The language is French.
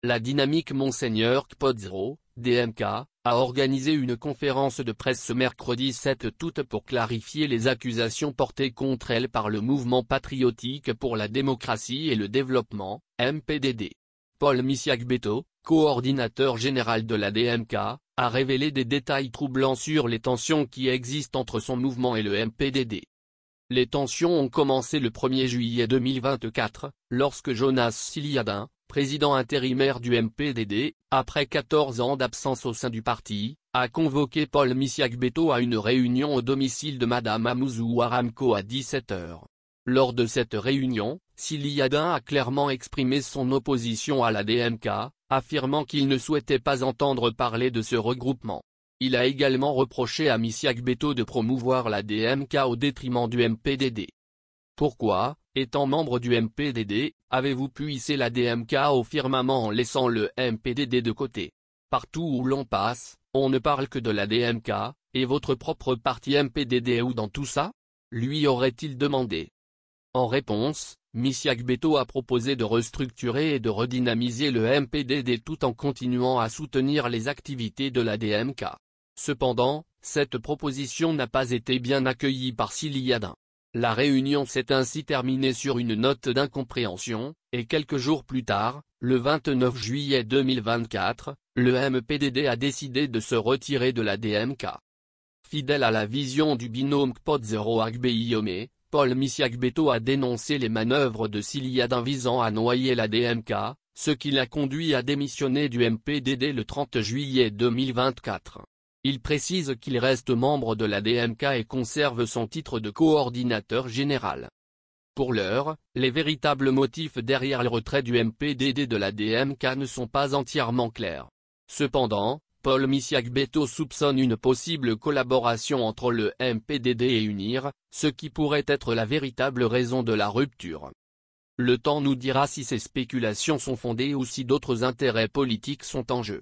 La dynamique Monseigneur Kpodzro, DMK, a organisé une conférence de presse ce mercredi 7 août pour clarifier les accusations portées contre elle par le Mouvement patriotique pour la démocratie et le développement, MPDD. Paul Missiagbeto, coordinateur général de la DMK, a révélé des détails troublants sur les tensions qui existent entre son mouvement et le MPDD. Les tensions ont commencé le 1er juillet 2024, lorsque Jonas Siliadin, président intérimaire du MPDD, après 14 ans d'absence au sein du parti, a convoqué Paul Missiagbeto à une réunion au domicile de Madame Amouzou Aramco à 17 h. Lors de cette réunion, Siliadin a clairement exprimé son opposition à la DMK, affirmant qu'il ne souhaitait pas entendre parler de ce regroupement. Il a également reproché à Missiagbeto de promouvoir la DMK au détriment du MPDD. Pourquoi, étant membre du MPDD, avez-vous pu hisser la DMK au firmament en laissant le MPDD de côté? Partout où l'on passe, on ne parle que de la DMK, et votre propre parti MPDD est où dans tout ça? Lui aurait-il demandé. En réponse, Missiagbeto a proposé de restructurer et de redynamiser le MPDD tout en continuant à soutenir les activités de la DMK. Cependant, cette proposition n'a pas été bien accueillie par Siliadin. La réunion s'est ainsi terminée sur une note d'incompréhension, et quelques jours plus tard, le 29 juillet 2024, le MPDD a décidé de se retirer de la DMK. Fidèle à la vision du binôme Kpodzro-Agbeiyome, Paul Missiagbeto a dénoncé les manœuvres de Siliadin visant à noyer la DMK, ce qui l'a conduit à démissionner du MPDD le 30 juillet 2024. Il précise qu'il reste membre de la DMK et conserve son titre de coordinateur général. Pour l'heure, les véritables motifs derrière le retrait du MPDD de la DMK ne sont pas entièrement clairs. Cependant, Paul Missiagbeto soupçonne une possible collaboration entre le MPDD et UNIR, ce qui pourrait être la véritable raison de la rupture. Le temps nous dira si ces spéculations sont fondées ou si d'autres intérêts politiques sont en jeu.